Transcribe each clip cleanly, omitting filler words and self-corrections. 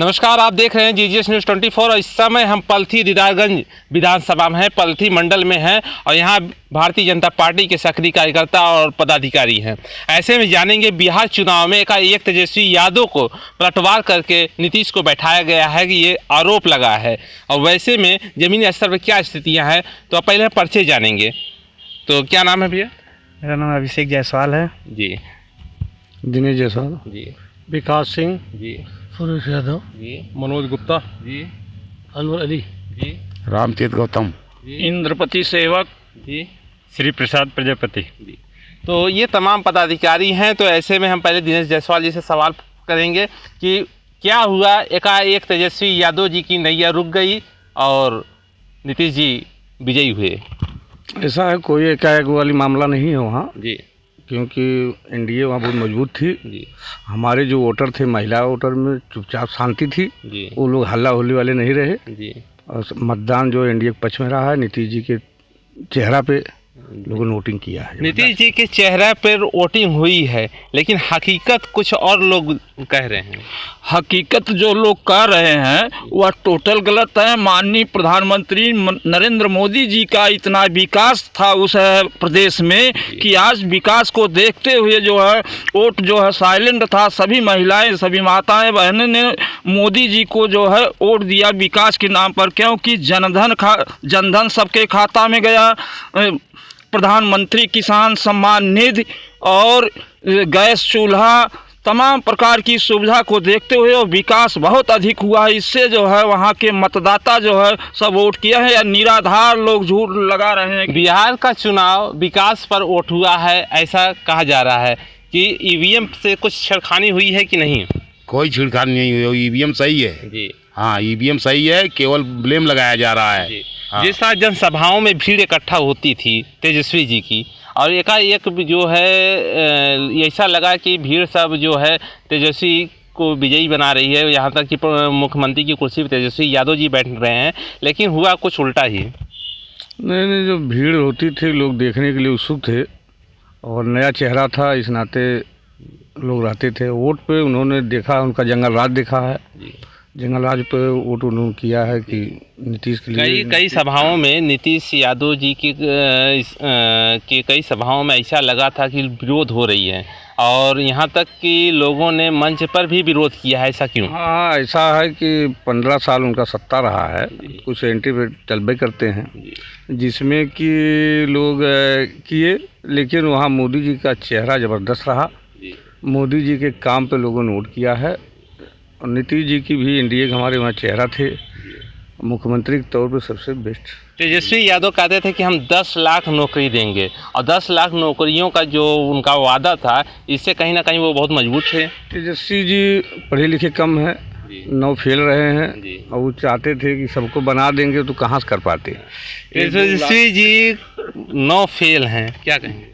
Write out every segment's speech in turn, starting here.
नमस्कार, आप देख रहे हैं जीजीएस न्यूज़ 24 और इस समय हम पलथी दीदारगंज विधानसभा में हैं, पलथी मंडल में हैं और यहाँ भारतीय जनता पार्टी के सक्रिय कार्यकर्ता और पदाधिकारी हैं। ऐसे में जानेंगे बिहार चुनाव में एक तेजस्वी यादव को पलटवार करके नीतीश को बैठाया गया है कि ये आरोप लगा है और वैसे में ज़मीनी स्तर पर क्या स्थितियाँ हैं। तो आप पहले परिचय जानेंगे। तो क्या नाम है भैया? मेरा नाम अभिषेक जायसवाल है जी। दिनेश जायसवाल जी। विकास सिंह जी। सुरेश यादव जी। मनोज गुप्ता जी। अनवर अली जी। रामतीर्थ गौतम इंद्रपति सेवक जी। श्री प्रसाद प्रजापति। तो ये तमाम पदाधिकारी हैं। तो ऐसे में हम पहले दिनेश जायसवाल जी से सवाल करेंगे कि क्या हुआ, एकाएक तेजस्वी यादव जी की नैया रुक गई और नीतीश जी विजयी हुए। ऐसा है, कोई एकाएक वाली मामला नहीं है वहाँ, जी। क्योंकि एनडीए वहाँ बहुत मजबूत थी। जी। हमारे जो वोटर थे, महिला वोटर में चुपचाप शांति थी। जी। वो लोग हल्ला होली वाले नहीं रहे जी। और मतदान जो एनडीए के पक्ष में रहा है, नीतीश जी के चेहरा पे लोगों ने वोटिंग किया है। नीतीश जी के चेहरे पर वोटिंग हुई है, लेकिन हकीकत कुछ और लोग कह रहे हैं। हकीकत जो लोग कह रहे हैं वह टोटल गलत है। माननीय प्रधानमंत्री नरेंद्र मोदी जी का इतना विकास था उस प्रदेश में कि आज विकास को देखते हुए जो है वोट जो है साइलेंट था। सभी महिलाएं, सभी माताएं बहनें ने मोदी जी को जो है वोट दिया विकास के नाम पर, क्योंकि जनधन सबके खाता में गया। प्रधानमंत्री किसान सम्मान निधि और गैस चूल्हा, तमाम प्रकार की सुविधा को देखते हुए और विकास बहुत अधिक हुआ है। इससे जो है वहाँ के मतदाता जो है सब वोट किया है, या निराधार लोग झूठ लगा रहे हैं। बिहार का चुनाव विकास पर वोट हुआ है, ऐसा कहा जा रहा है कि ईवीएम से कुछ छेड़खानी हुई है कि नहीं? कोई छिड़खानी नहीं हुई, ईवीएम सही है जी। हाँ, ईवीएम सही है, केवल ब्लेम लगाया जा रहा है। हाँ। जिस तरह जनसभाओं में भीड़ इकट्ठा होती थी तेजस्वी जी की, और एकाएक जो है ऐसा लगा कि भीड़ सब जो है तेजस्वी को विजयी बना रही है। यहाँ तक कि मुख्यमंत्री की कुर्सी पर तेजस्वी यादव जी बैठ रहे हैं, लेकिन हुआ कुछ उल्टा ही। नहीं, जो भीड़ होती थी लोग देखने के लिए उत्सुक थे और नया चेहरा था, इस नाते लोग रहते थे। वोट पे उन्होंने देखा, उनका जंगल राज देखा है। जंगल राज पे वोट उन्होंने किया है कि नीतीश के लिए। कई सभाओं में नीतीश यादव जी की कई सभाओं में ऐसा लगा था कि विरोध हो रही है और यहाँ तक कि लोगों ने मंच पर भी विरोध किया है। ऐसा क्यों? हाँ, ऐसा है कि 15 साल उनका सत्ता रहा है, कुछ एंटी तलबे करते हैं जिसमें कि लोग किए, लेकिन वहाँ मोदी जी का चेहरा ज़बरदस्त रहा। मोदी जी के काम पे लोगों ने वोट किया है और नीतीश जी की भी एनडीए के हमारे वहाँ चेहरा थे, मुख्यमंत्री के तौर पे सबसे बेस्ट। तेजस्वी यादव कहते थे कि हम 10 लाख नौकरी देंगे और 10 लाख नौकरियों का जो उनका वादा था, इससे कहीं ना कहीं वो बहुत मजबूत थे। तेजस्वी जी पढ़े लिखे कम हैं, 9 फेल रहे हैं और वो चाहते थे कि सबको बना देंगे, तो कहाँ से कर पाते। तेजस्वी जी 9 फेल हैं, क्या कहेंगे?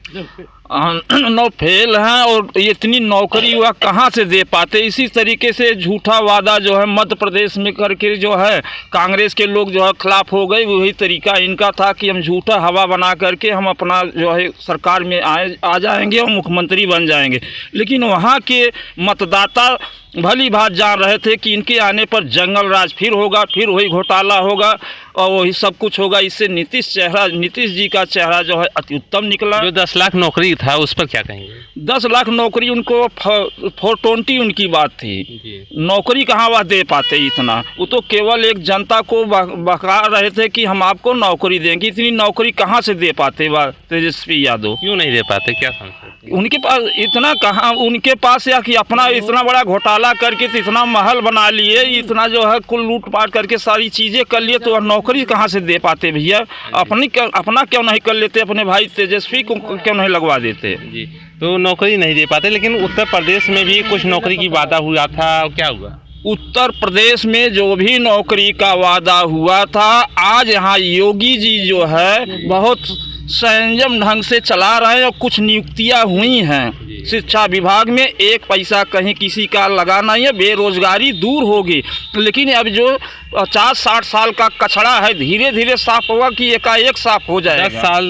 9 फेल हैं और इतनी नौकरी वह कहाँ से दे पाते। इसी तरीके से झूठा वादा जो है मध्य प्रदेश में करके जो है कांग्रेस के लोग जो है खिलाफ हो गए। वही तरीका इनका था कि हम झूठा हवा बना करके हम अपना जो है सरकार में आ जाएंगे और मुख्यमंत्री बन जाएंगे। लेकिन वहाँ के मतदाता भली बात जान रहे थे कि इनके आने पर जंगल राज फिर होगा, फिर वही घोटाला होगा और वही सब कुछ होगा। इससे नीतीश जी का चेहरा जो है अति उत्तम निकला। जो 10 लाख नौकरी था उस पर क्या कहेंगे? 10 लाख नौकरी उनको 420 उनकी बात थी। नौकरी कहाँ वह दे पाते इतना। वो तो केवल एक जनता को बका रहे थे कि हम आपको नौकरी देंगे। इतनी नौकरी कहाँ से दे पाते वह तेजस्वी यादव? क्यों नहीं दे पाते, क्या समझते? उनके पास इतना कहाँ, उनके पास या कि अपना इतना बड़ा घोटाला करके तो इतना महल बना लिए, इतना जो है कुल लूटपाट करके सारी चीज़ें कर लिए, तो नौकरी कहाँ से दे पाते भैया? अपना क्यों नहीं कर लेते, अपने भाई तेजस्वी को क्यों नहीं लगवा देते? जी। तो नौकरी नहीं दे पाते, लेकिन उत्तर प्रदेश में भी कुछ नौकरी की वादा हुआ था, क्या हुआ? उत्तर प्रदेश में जो भी नौकरी का वादा हुआ था, आज यहाँ योगी जी जो है बहुत संयम ढंग से चला रहे हैं और कुछ नियुक्तियाँ हुई हैं शिक्षा विभाग में। 1 पैसा कहीं किसी का लगा नहीं है, बेरोजगारी दूर होगी। लेकिन अब जो 50-60 साल का कचरा है धीरे धीरे साफ होगा कि एकाएक साफ हो जाएगा। 10 साल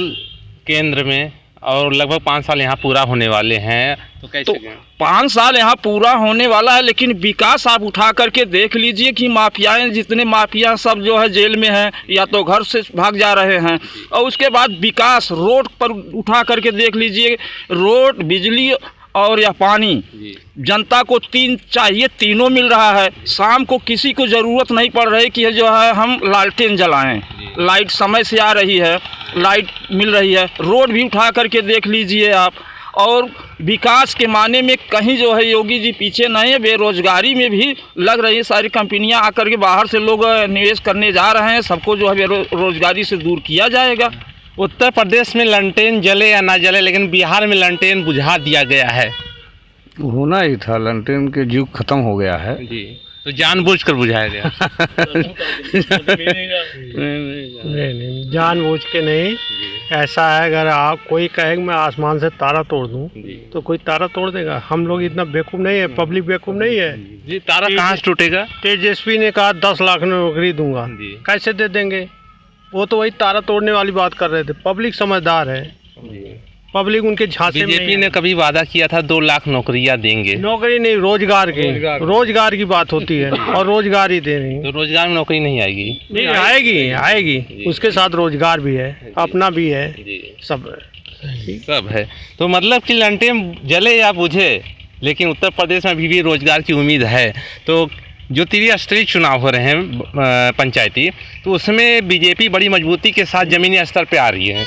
केंद्र में और लगभग 5 साल यहाँ पूरा होने वाले हैं, तो कैसे तो 5 साल यहाँ पूरा होने वाला है, लेकिन विकास आप उठा करके देख लीजिए कि माफियाएं, जितने माफिया सब जो है जेल में हैं या तो घर से भाग जा रहे हैं। और उसके बाद विकास रोड पर उठा करके देख लीजिए, रोड, बिजली और या पानी जनता को चाहिए, तीनों मिल रहा है। शाम को किसी को ज़रूरत नहीं पड़ रही कि जो है हम लालटेन जलाएं, लाइट समय से आ रही है, लाइट मिल रही है। रोड भी उठा करके देख लीजिए आप। और विकास के माने में कहीं जो है योगी जी पीछे नहीं है। बेरोजगारी में भी लग रही है, सारी कंपनियां आकर के बाहर से लोग निवेश करने जा रहे हैं, सबको जो है बेरोजगारी से दूर किया जाएगा। उत्तर प्रदेश में लंटेन जले या ना जले, लेकिन बिहार में लंटेन बुझा दिया गया है। होना ही था, लंटेन के युग खत्म हो गया है जी, तो जानबूझकर बुझाया गया। नहीं, जानबूझ के नहीं। ऐसा है, अगर आप कोई कहे मैं आसमान से तारा तोड़ दूं तो कोई तारा तोड़ देगा? हम लोग इतना बेवकूफ़ नहीं है, पब्लिक बेवकूफ़ नहीं है जी। तारा कहाँ से टूटेगा? तेजस्वी ने कहा 10 लाख में नौकरी दूंगा, कैसे दे देंगे? वो तो वही तारा तोड़ने वाली बात कर रहे थे। पब्लिक समझदार है, पब्लिक उनके झांसे में। बीजेपी ने कभी वादा किया था 2 लाख नौकरियां देंगे। नौकरी नहीं, रोजगार की बात होती है और रोजगार ही दे रही। तो रोजगार में नौकरी नहीं आएगी? नहीं आएगी, उसके साथ रोजगार भी है, अपना भी है, सब है। तो मतलब कि लंटेन जले या बुझे, लेकिन उत्तर प्रदेश में अभी भी रोजगार की उम्मीद है। तो जो त्रिस्तरीय चुनाव हो रहे हैं पंचायती, तो उसमें बीजेपी बड़ी मजबूती के साथ ज़मीनी स्तर पे आ रही है।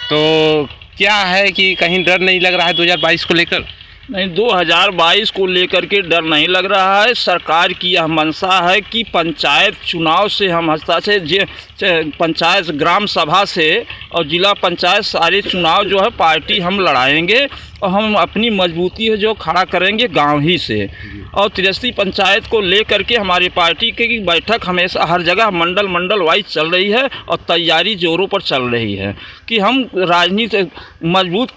तो क्या है कि कहीं डर नहीं लग रहा है 2022 को लेकर? नहीं, 2022 को लेकर के डर नहीं लग रहा है। सरकार की यह मंशा है कि पंचायत चुनाव से हम हस्ताक्षर, पंचायत ग्राम सभा से और जिला पंचायत सारे चुनाव जो है पार्टी हम लड़ाएंगे और हम अपनी मजबूती है जो खड़ा करेंगे गांव ही से। और त्रिस्तरीय पंचायत को लेकर के हमारी पार्टी की बैठक हमेशा हर जगह मंडल वाइज चल रही है और तैयारी जोरों पर चल रही है कि हम राजनीति मजबूत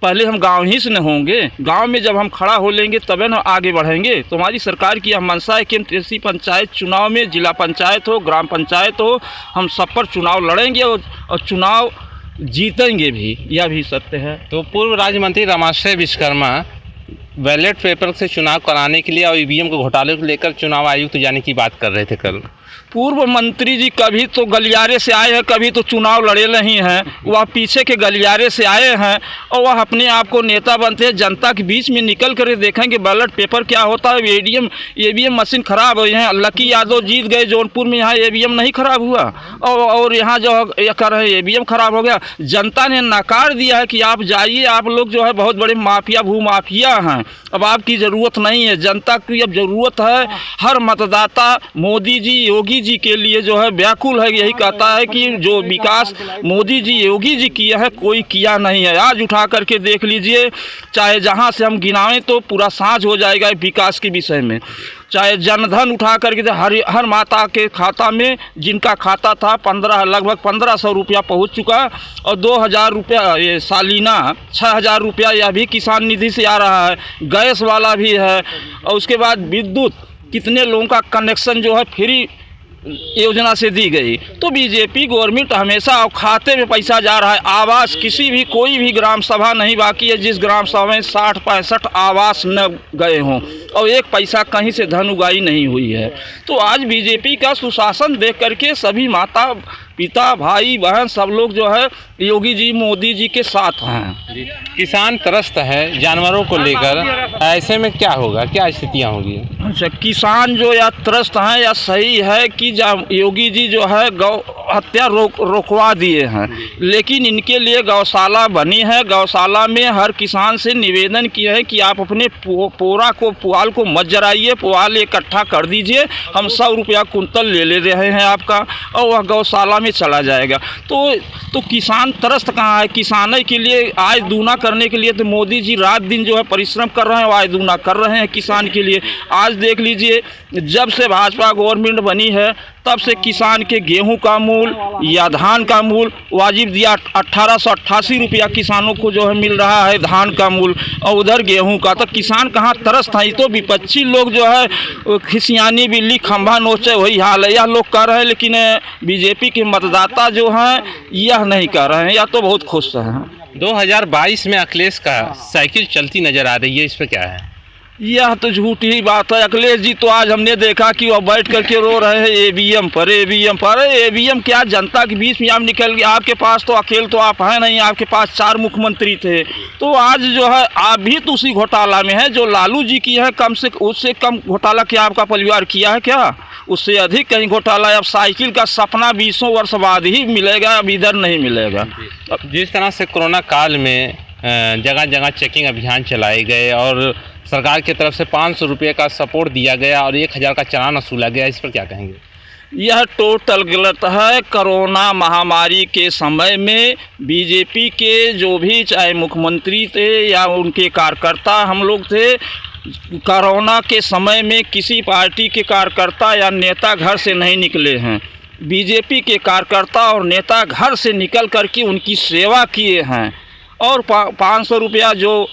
पहले हम गांव ही से न होंगे। गांव में जब हम खड़ा हो लेंगे तबे न आगे बढ़ेंगे। तो हमारी सरकार की यह मंशा है कि हम त्रिस्तरीय पंचायत चुनाव में, जिला पंचायत हो, ग्राम पंचायत हो, हम सब पर चुनाव लड़ेंगे और चुनाव जीतेंगे भी, यह भी सत्य है। तो पूर्व राज्य मंत्री रमाश्रय विश्वकर्मा बैलेट पेपर से चुनाव कराने के लिए और ईवीएम को घोटाले को लेकर चुनाव आयुक्त जाने की बात कर रहे थे कल। पूर्व मंत्री जी कभी तो गलियारे से आए हैं, कभी तो चुनाव लड़े नहीं हैं। वह पीछे के गलियारे से आए हैं और वह अपने आप को नेता बनते हैं। जनता के बीच में निकल कर देखेंगे बैलेट पेपर क्या होता है। ईवीएम मशीन खराब हुई है। लकी यादव जीत गए जौनपुर में, यहाँ ईवीएम नहीं खराब हुआ और यहाँ जो कर रहे हैं ईवीएम खराब हो गया। जनता ने नकार दिया है कि आप जाइए, आप लोग जो है बहुत बड़े माफिया, भूमाफिया हैं, अब आपकी ज़रूरत नहीं है। जनता की अब ज़रूरत है। हर मतदाता मोदी जी, योगी जी के लिए जो है व्याकुल है। यही कहता है कि जो विकास मोदी जी, योगी जी किया है, कोई किया नहीं है। आज उठा करके देख लीजिए, चाहे जहां से हम गिनाएं तो पूरा साँझ हो जाएगा विकास के विषय में। चाहे जनधन उठा करके हर माता के खाता में, जिनका खाता था लगभग 1500 रुपया पहुँच चुका और 2000 रुपया ये सालीना 6000 रुपया यह भी किसान निधि से आ रहा है। गैस वाला भी है और उसके बाद विद्युत, कितने लोगों का कनेक्शन जो है फ्री योजना से दी गई। तो बीजेपी गवर्नमेंट हमेशा खाते में पैसा जा रहा है। आवास, किसी भी कोई भी ग्राम सभा नहीं बाकी है जिस ग्राम सभा में 60-65 आवास न गए हों और एक पैसा कहीं से धन उगाही नहीं हुई है। तो आज बीजेपी का सुशासन देख करके सभी माता पिता, भाई बहन सब लोग जो है योगी जी, मोदी जी के साथ हैं। किसान त्रस्त है जानवरों को लेकर, ऐसे में क्या होगा, क्या स्थितियाँ होगी? अच्छा, किसान जो या त्रस्त हैं या सही है कि योगी जी जो है गौ हत्या रोकवा दिए हैं, लेकिन इनके लिए गौशाला बनी है। गौशाला में हर किसान से निवेदन किया है कि आप अपने पुआल को मत जराइए, पुआल इकट्ठा कर दीजिए, हम 100 रुपया कुंतल ले रहे हैं आपका और वह गौशाला में चला जाएगा। तो किसान त्रस्त कहाँ है? किसानों के लिए आय दूना करने के लिए तो मोदी जी रात दिन जो है परिश्रम कर रहे हैं, आय दूना कर रहे हैं किसान के लिए। आज देख लीजिए, जब से भाजपा गवर्नमेंट बनी है तब से किसान के गेहूं का मूल्य, मूल या धान का मूल वाजिब दिया 1888 रुपया किसानों को जो है मिल रहा है धान का मूल, और उधर गेहूं का। तो किसान कहाँ तरस था। ये तो विपक्षी लोग जो है खिसियानी बिल्ली खंभा नोचे वही हाल है, यह लोग कर रहे हैं। लेकिन बीजेपी के मतदाता जो हैं यह नहीं कर रहे हैं, या तो बहुत खुश हैं। 2022 में अखिलेश का साइकिल चलती नजर आ रही है, इस पर क्या है? यह तो झूठी ही बात है। अखिलेश जी तो आज हमने देखा कि वह बैठ करके रो रहे हैं ईवीएम पर। ईवीएम क्या, जनता के बीच में आप निकल गए। आपके पास तो अकेले तो आप हैं नहीं, आपके पास 4 मुख्यमंत्री थे। तो आज जो है आप भी तो उसी घोटाला में है जो लालू जी की है। कम से उससे कम घोटाला क्या आपका परिवार किया है क्या? उससे अधिक कहीं घोटाला। अब साइकिल का सपना 20 वर्ष बाद ही मिलेगा, अब इधर नहीं मिलेगा। जिस तरह से कोरोना काल में जगह जगह चेकिंग अभियान चलाए गए और सरकार की तरफ से 500 रुपये का सपोर्ट दिया गया और 1000 का चालान वसूला गया, इस पर क्या कहेंगे? यह टोटल गलत है। कोरोना महामारी के समय में बीजेपी के जो भी चाहे मुख्यमंत्री थे या उनके कार्यकर्ता हम लोग थे, कोरोना के समय में किसी पार्टी के कार्यकर्ता या नेता घर से नहीं निकले हैं। बीजेपी के कार्यकर्ता और नेता घर से निकल करके उनकी सेवा किए हैं। और 500 रुपया जो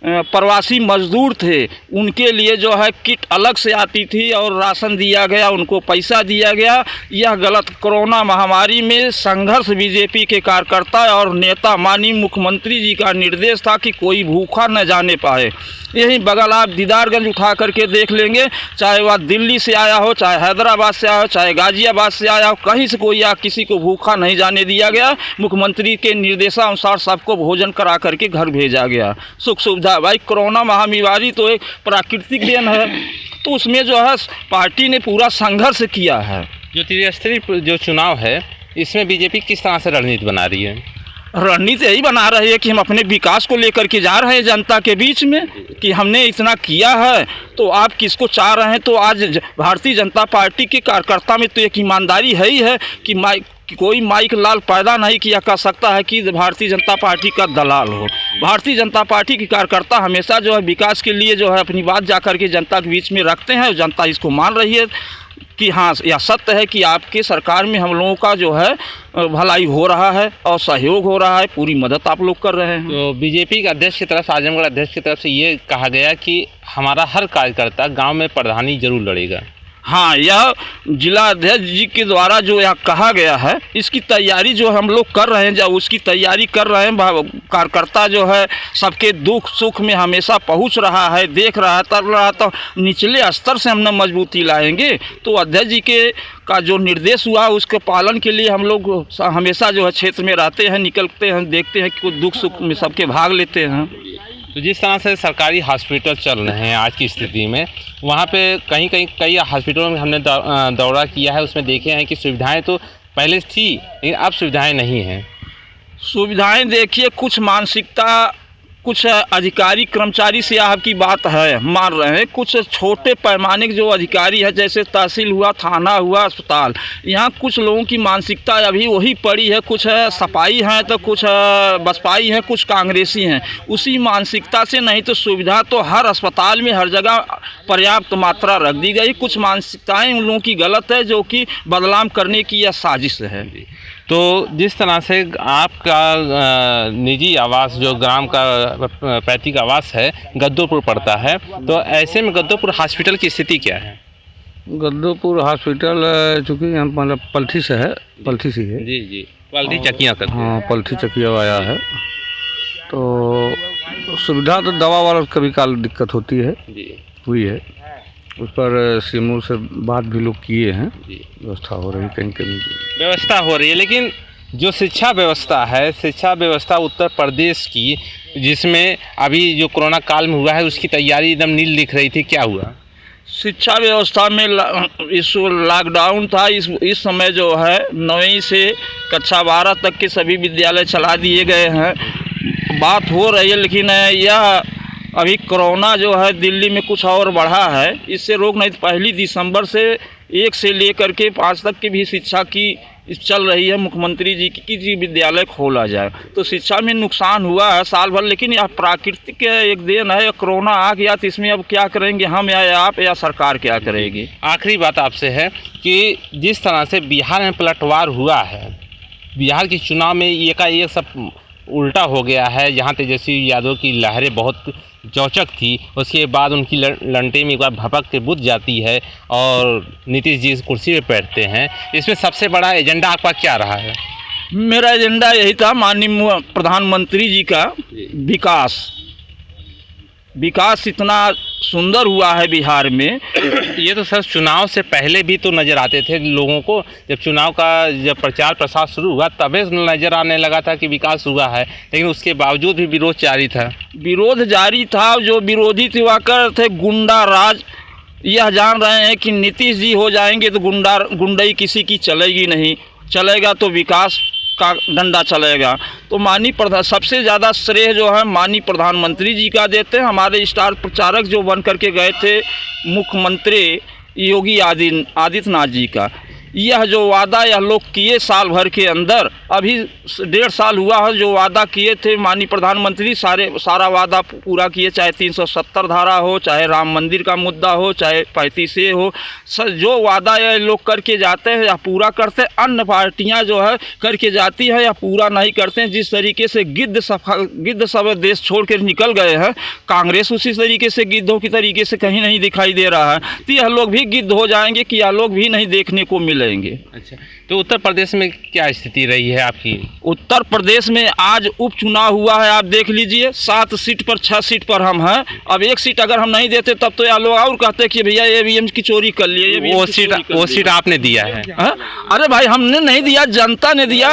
प्रवासी मजदूर थे उनके लिए जो है किट अलग से आती थी और राशन दिया गया, उनको पैसा दिया गया। यह गलत। कोरोना महामारी में संघर्ष बीजेपी के कार्यकर्ता और नेता माननीय मुख्यमंत्री जी का निर्देश था कि कोई भूखा न जाने पाए। यही बगल आप दीदारगंज उठा करके देख लेंगे, चाहे वह दिल्ली से आया हो, चाहे हैदराबाद से आया हो, चाहे गाजियाबाद से आया हो, कहीं से कोई या किसी को भूखा नहीं जाने दिया गया। मुख्यमंत्री के निर्देशानुसार सबको भोजन करा करके घर भेजा गया। सुख सुविधा। भाई कोरोना महामारी तो एक प्राकृतिक देन है, तो उसमें जो है पार्टी ने पूरा संघर्ष किया है। जो त्रिस्तरीय जो चुनाव है इसमें बीजेपी किस तरह से रणनीति बना रही है? रणनीति यही बना रही है कि हम अपने विकास को लेकर के जा रहे हैं जनता के बीच में कि हमने इतना किया है तो आप किसको चाह रहे हैं। तो आज भारतीय जनता पार्टी के कार्यकर्ता में तो एक ईमानदारी है ही है कि कोई माइक लाल पैदा नहीं किया कर सकता है कि भारतीय जनता पार्टी का दलाल हो। भारतीय जनता पार्टी के कार्यकर्ता हमेशा जो है विकास के लिए जो है अपनी बात जा कर के जनता के बीच में रखते हैं और जनता इसको मान रही है कि हाँ यह सत्य है कि आपके सरकार में हम लोगों का जो है भलाई हो रहा है और सहयोग हो रहा है, पूरी मदद आप लोग कर रहे हैं। तो बीजेपी के अध्यक्ष की तरफ, आजमगढ़ अध्यक्ष की तरफ से ये कहा गया कि हमारा हर कार्यकर्ता गांव में प्रधानी जरूर लड़ेगा। हाँ, यह जिला अध्यक्ष जी के द्वारा जो यह कहा गया है, इसकी तैयारी जो हम लोग कर रहे हैं, जब उसकी तैयारी कर रहे हैं, कार्यकर्ता जो है सबके दुख सुख में हमेशा पहुंच रहा है, देख रहा है, तर रहा है। तो निचले स्तर से हमने मजबूती लाएंगे। तो अध्यक्ष जी के का जो निर्देश हुआ उसके पालन के लिए हम लोग हमेशा जो है क्षेत्र में रहते हैं, निकलते हैं, देखते हैं कि कुछ दुख सुख में सबके भाग लेते हैं। तो जिस तरह से सरकारी हॉस्पिटल चल रहे हैं आज की स्थिति में, वहाँ पे कई हॉस्पिटलों में हमने दौरा किया है, उसमें देखे हैं कि सुविधाएं तो पहले थी लेकिन अब सुविधाएं नहीं हैं। सुविधाएं देखिए, कुछ मानसिकता कुछ अधिकारी कर्मचारी से आपकी बात है मान रहे हैं, कुछ छोटे पैमाने के जो अधिकारी है जैसे तहसील हुआ, थाना हुआ, अस्पताल, यहाँ कुछ लोगों की मानसिकता अभी वही पड़ी है। कुछ सपाई हैं तो कुछ बसपाई हैं, कुछ कांग्रेसी हैं, उसी मानसिकता से। नहीं तो सुविधा तो हर अस्पताल में हर जगह पर्याप्त मात्रा रख दी गई। कुछ मानसिकताएँ उन लोगों की गलत है जो कि बदलाव करने की यह साजिश है। तो जिस तरह से आपका निजी आवास जो ग्राम का पैतृक आवास है गद्दोपुर पड़ता है, तो ऐसे में गद्दोपुर हॉस्पिटल की स्थिति क्या है? गद्दोपुर हॉस्पिटल चूँकि हम मतलब पलथी से है, पलथी से है। जी पलथी चकिया करते हैं। हाँ, पलथी चकिया आया है। तो सुविधा तो दवा वाला कभी काल दिक्कत होती है, हुई है। उस पर सीएमओ से बात भी लोग किए हैं, व्यवस्था हो रही, कहीं व्यवस्था हो रही है। लेकिन जो शिक्षा व्यवस्था है, शिक्षा व्यवस्था उत्तर प्रदेश की, जिसमें अभी जो कोरोना काल में हुआ है उसकी तैयारी एकदम नील दिख रही थी, क्या हुआ? शिक्षा व्यवस्था में इस लॉकडाउन था। इस समय जो है 9वीं से कक्षा 12 तक के सभी विद्यालय चला दिए गए हैं। बात हो रही है, लेकिन यह अभी कोरोना जो है दिल्ली में कुछ और बढ़ा है, इससे रोक नहीं। 1 दिसंबर से 1 से लेकर के 5 तक की भी शिक्षा की चल रही है मुख्यमंत्री जी की कि विद्यालय खोला जाए, तो शिक्षा में नुकसान हुआ है साल भर। लेकिन यह प्राकृतिक एक देन है, कोरोना आ गया तो इसमें अब क्या करेंगे हम या आप या सरकार क्या करेगी। आखिरी बात आपसे है कि जिस तरह से बिहार में पलटवार हुआ है, बिहार के चुनाव में एकाएक सब उल्टा हो गया है। जहाँ तेजस्वी यादव की लहरें बहुत चौचक थी, उसके बाद उनकी लंटे में एक बार भपक के बुझ जाती है और नीतीश जी इस कुर्सी पे बैठते हैं। इसमें सबसे बड़ा एजेंडा आपका क्या रहा है? मेरा एजेंडा यही था, माननीय प्रधानमंत्री जी का विकास इतना सुंदर हुआ है बिहार में। ये तो सर चुनाव से पहले भी तो नज़र आते थे लोगों को, जब प्रचार प्रसार शुरू हुआ तभी नज़र आने लगा था कि विकास हुआ है, लेकिन उसके बावजूद भी विरोध जारी था। जो विरोधी हुआ करते थे गुंडा राज। यह जान रहे हैं कि नीतीश जी हो जाएंगे तो गुंडई किसी की चलेगी नहीं, चलेगा तो विकास का डंडा चलेगा। तो सबसे ज़्यादा श्रेय जो है माननीय प्रधानमंत्री जी का देते हैं। हमारे स्टार प्रचारक जो बन करके गए थे मुख्यमंत्री योगी आदित्यनाथ जी का, यह जो वादा यह लोग किए साल भर के अंदर, अभी 1.5 साल हुआ है जो वादा किए थे माननीय प्रधानमंत्री, सारा वादा पूरा किए। चाहे 370 धारा हो, चाहे राम मंदिर का मुद्दा हो, चाहे 35A हो, जो वादा ये लोग करके जाते हैं या पूरा करते हैं। अन्य पार्टियां जो है करके जाती है या पूरा नहीं करते हैं। जिस तरीके से गिद्ध सब देश छोड़ कर निकल गए हैं, कांग्रेस उसी तरीके से गिद्धों की तरीके से कहीं नहीं दिखाई दे रहा है। तो यह लोग भी गिद्ध हो जाएंगे कि यह लोग भी नहीं देखने को मिलेंगे। अच्छा, तो उत्तर प्रदेश में क्या स्थिति रही है आपकी? उत्तर प्रदेश में आज उपचुनाव हुआ है, आप देख लीजिए 7 सीट पर 6 सीट पर हम हैं। अब 1 सीट अगर हम नहीं देते तब तो यह लोग और कहते कि भैया ईवीएम की चोरी कर लिए। वो सीट आपने दिया है? अरे भाई हमने नहीं दिया, जनता ने दिया।